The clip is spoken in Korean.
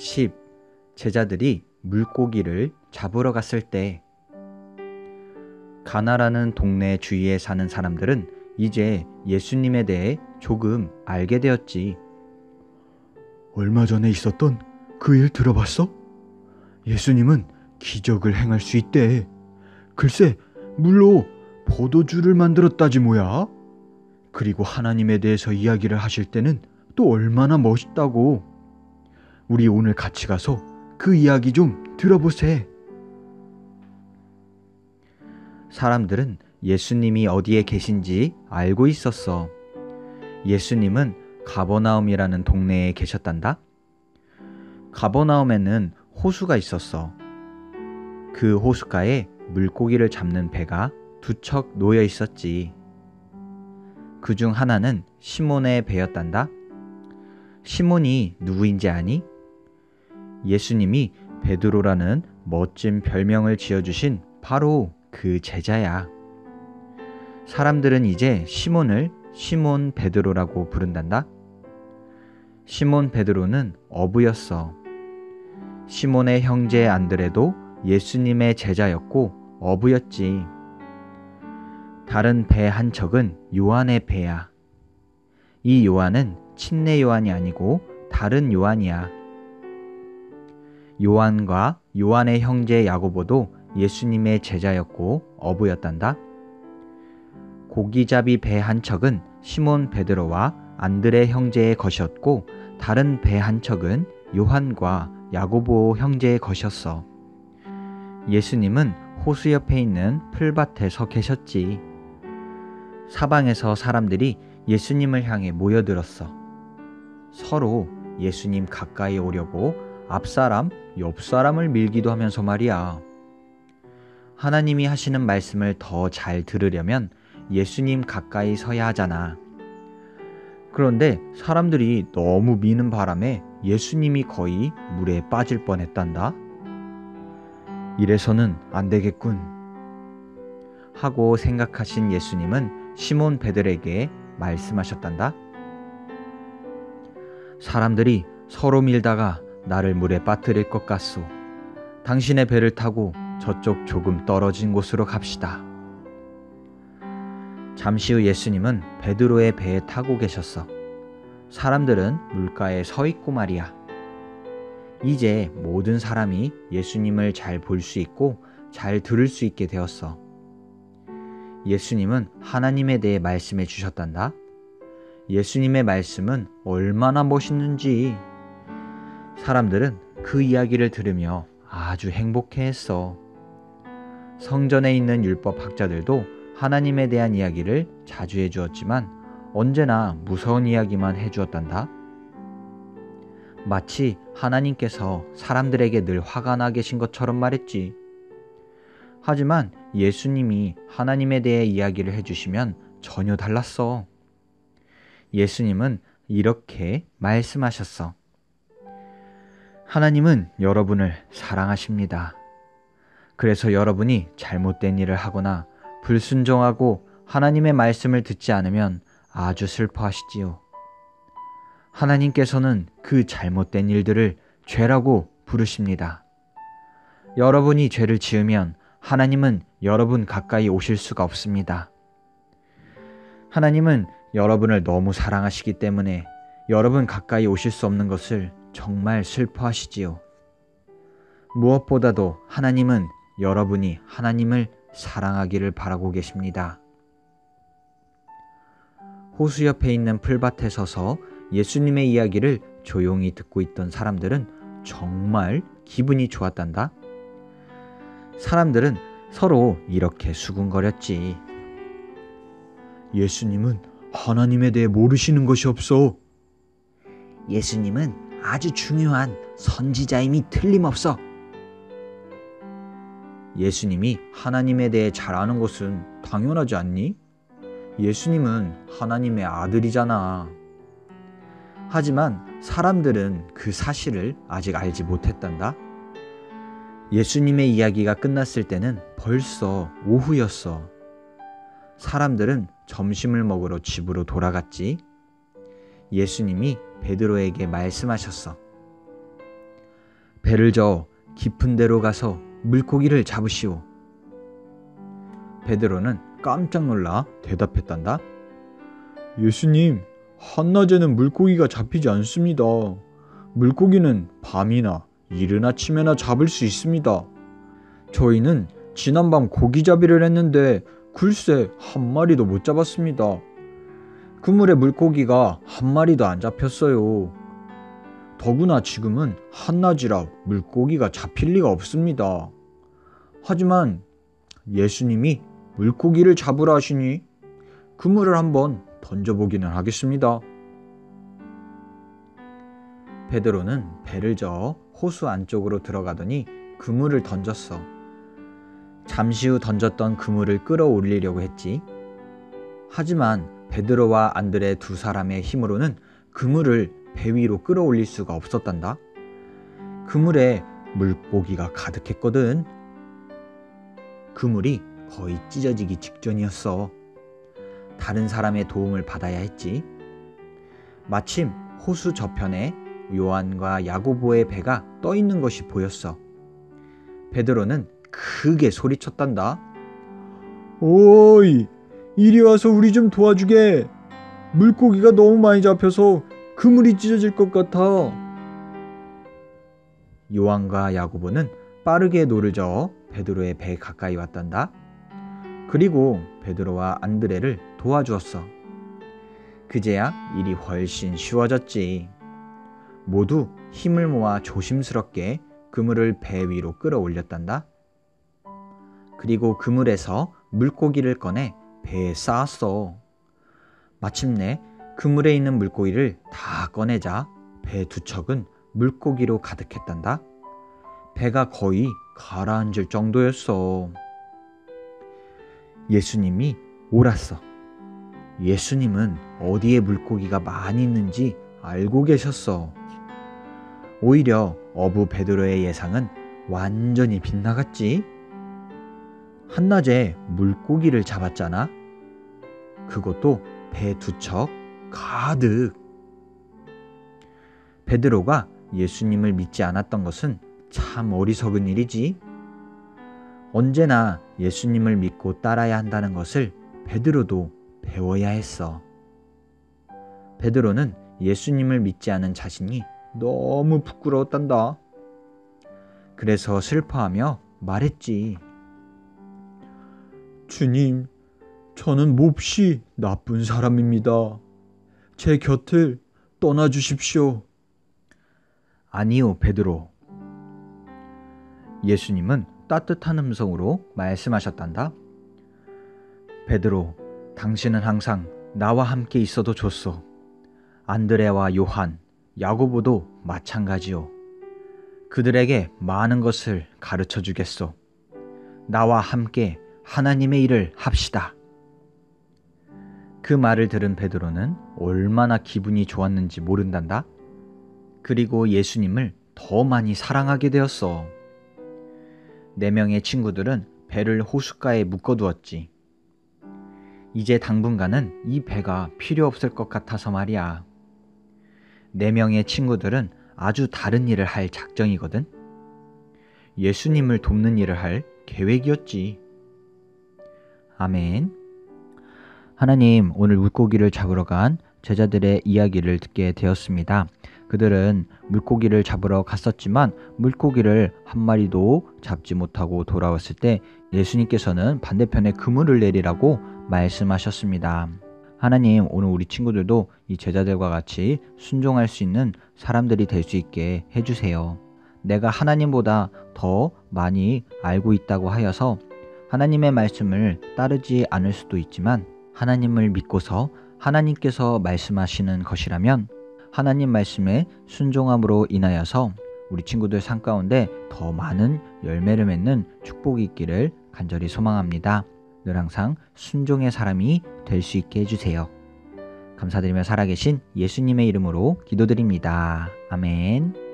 10. 제자들이 물고기를 잡으러 갔을 때. 가나라는 동네 주위에 사는 사람들은 이제 예수님에 대해 조금 알게 되었지. 얼마 전에 있었던 그 일 들어봤어? 예수님은 기적을 행할 수 있대. 글쎄, 물로 포도주를 만들었다지 뭐야. 그리고 하나님에 대해서 이야기를 하실 때는 또 얼마나 멋있다고. 우리 오늘 같이 가서 그 이야기 좀 들어보세. 사람들은 예수님이 어디에 계신지 알고 있었어. 예수님은 가버나움이라는 동네에 계셨단다. 가버나움에는 호수가 있었어. 그 호숫가에 물고기를 잡는 배가 두 척 놓여 있었지. 그중 하나는 시몬의 배였단다. 시몬이 누구인지 아니? 예수님이 베드로라는 멋진 별명을 지어주신 바로 그 제자야. 사람들은 이제 시몬을 시몬 베드로라고 부른단다. 시몬 베드로는 어부였어. 시몬의 형제 안드레도 예수님의 제자였고 어부였지. 다른 배 한 척은 요한의 배야. 이 요한은 침례 요한이 아니고 다른 요한이야. 요한과 요한의 형제 야고보도 예수님의 제자였고 어부였단다. 고기잡이 배 한 척은 시몬 베드로와 안드레 형제의 것이었고 다른 배 한 척은 요한과 야고보 형제의 것이었어. 예수님은 호수 옆에 있는 풀밭에 서 계셨지. 사방에서 사람들이 예수님을 향해 모여들었어. 서로 예수님 가까이 오려고 앞사람, 옆사람을 밀기도 하면서 말이야. 하나님이 하시는 말씀을 더 잘 들으려면 예수님 가까이 서야 하잖아. 그런데 사람들이 너무 미는 바람에 예수님이 거의 물에 빠질 뻔했단다. 이래서는 안 되겠군 하고 생각하신 예수님은 시몬 베드로에게 말씀하셨단다. 사람들이 서로 밀다가 나를 물에 빠뜨릴 것 같소. 당신의 배를 타고 저쪽 조금 떨어진 곳으로 갑시다. 잠시 후 예수님은 베드로의 배에 타고 계셨어. 사람들은 물가에 서 있고 말이야. 이제 모든 사람이 예수님을 잘 볼 수 있고 잘 들을 수 있게 되었어. 예수님은 하나님에 대해 말씀해 주셨단다. 예수님의 말씀은 얼마나 멋있는지. 사람들은 그 이야기를 들으며 아주 행복해했어. 성전에 있는 율법 학자들도 하나님에 대한 이야기를 자주 해주었지만 언제나 무서운 이야기만 해주었단다. 마치 하나님께서 사람들에게 늘 화가 나 계신 것처럼 말했지. 하지만 예수님이 하나님에 대해 이야기를 해주시면 전혀 달랐어. 예수님은 이렇게 말씀하셨어. 하나님은 여러분을 사랑하십니다. 그래서 여러분이 잘못된 일을 하거나 불순종하고 하나님의 말씀을 듣지 않으면 아주 슬퍼하시지요. 하나님께서는 그 잘못된 일들을 죄라고 부르십니다. 여러분이 죄를 지으면 하나님은 여러분 가까이 오실 수가 없습니다. 하나님은 여러분을 너무 사랑하시기 때문에 여러분 가까이 오실 수 없는 것을 정말 슬퍼하시지요. 무엇보다도 하나님은 여러분이 하나님을 사랑하기를 바라고 계십니다. 호수 옆에 있는 풀밭에 서서 예수님의 이야기를 조용히 듣고 있던 사람들은 정말 기분이 좋았단다. 사람들은 서로 이렇게 수군거렸지. 예수님은 하나님에 대해 모르시는 것이 없어. 예수님은 아주 중요한 선지자임이 틀림없어. 예수님이 하나님에 대해 잘 아는 것은 당연하지 않니? 예수님은 하나님의 아들이잖아. 하지만 사람들은 그 사실을 아직 알지 못했단다. 예수님의 이야기가 끝났을 때는 벌써 오후였어. 사람들은 점심을 먹으러 집으로 돌아갔지. 예수님이 베드로에게 말씀하셨어. 배를 저어 깊은 데로 가서 물고기를 잡으시오. 베드로는 깜짝 놀라 대답했단다. 예수님, 한낮에는 물고기가 잡히지 않습니다. 물고기는 밤이나 이른 아침에나 잡을 수 있습니다. 저희는 지난밤 고기잡이를 했는데 글쎄 한 마리도 못 잡았습니다. 그물에 물고기가 한 마리도 안 잡혔어요. 더구나 지금은 한낮이라 물고기가 잡힐 리가 없습니다. 하지만 예수님이 물고기를 잡으라 하시니 그물을 한번 던져보기는 하겠습니다. 베드로는 배를 저어 호수 안쪽으로 들어가더니 그물을 던졌어. 잠시 후 던졌던 그물을 끌어올리려고 했지. 하지만 베드로와 안드레 두 사람의 힘으로는 그물을 배 위로 끌어올릴 수가 없었단다. 그물에 물고기가 가득했거든. 그물이 거의 찢어지기 직전이었어. 다른 사람의 도움을 받아야 했지. 마침 호수 저편에 요한과 야고보의 배가 떠 있는 것이 보였어. 베드로는 크게 소리쳤단다. 오이, 이리 와서 우리 좀 도와주게. 물고기가 너무 많이 잡혀서 그물이 찢어질 것 같아. 요한과 야고보는 빠르게 노를 저어 베드로의 배에 가까이 왔단다. 그리고 베드로와 안드레를 도와주었어. 그제야 일이 훨씬 쉬워졌지. 모두 힘을 모아 조심스럽게 그물을 배 위로 끌어올렸단다. 그리고 그물에서 물고기를 꺼내 배에 쌓았어. 마침내 그물에 있는 물고기를 다 꺼내자 배 두 척은 물고기로 가득했단다. 배가 거의 가라앉을 정도였어. 예수님이 옳았어. 예수님은 어디에 물고기가 많이 있는지 알고 계셨어. 오히려 어부 베드로의 예상은 완전히 빗나갔지. 한낮에 물고기를 잡았잖아. 그것도 배 두 척 가득. 베드로가 예수님을 믿지 않았던 것은 참 어리석은 일이지. 언제나 예수님을 믿고 따라야 한다는 것을 베드로도 배워야 했어. 베드로는 예수님을 믿지 않은 자신이 너무 부끄러웠단다. 그래서 슬퍼하며 말했지. 주님, 저는 몹시 나쁜 사람입니다. 제 곁을 떠나주십시오. 아니요, 베드로. 예수님은 따뜻한 음성으로 말씀하셨단다. 베드로, 당신은 항상 나와 함께 있어도 좋소. 안드레와 요한, 야고보도 마찬가지요. 그들에게 많은 것을 가르쳐 주겠소. 나와 함께 하나님의 일을 합시다. 그 말을 들은 베드로는 얼마나 기분이 좋았는지 모른단다. 그리고 예수님을 더 많이 사랑하게 되었어. 4명의 친구들은 배를 호숫가에 묶어두었지. 이제 당분간은 이 배가 필요 없을 것 같아서 말이야. 4명의 친구들은 아주 다른 일을 할 작정이거든. 예수님을 돕는 일을 할 계획이었지. 아멘. 하나님, 오늘 물고기를 잡으러 간 제자들의 이야기를 듣게 되었습니다. 그들은 물고기를 잡으러 갔었지만 물고기를 한 마리도 잡지 못하고 돌아왔을 때 예수님께서는 반대편에 그물을 내리라고 말씀하셨습니다. 하나님, 오늘 우리 친구들도 이 제자들과 같이 순종할 수 있는 사람들이 될 수 있게 해주세요. 내가 하나님보다 더 많이 알고 있다고 하여서 하나님의 말씀을 따르지 않을 수도 있지만 하나님을 믿고서 하나님께서 말씀하시는 것이라면 하나님 말씀에 순종함으로 인하여서 우리 친구들 삶 가운데 더 많은 열매를 맺는 축복이 있기를 간절히 소망합니다. 늘 항상 순종의 사람이 될 수 있게 해주세요. 감사드리며 살아계신 예수님의 이름으로 기도드립니다. 아멘.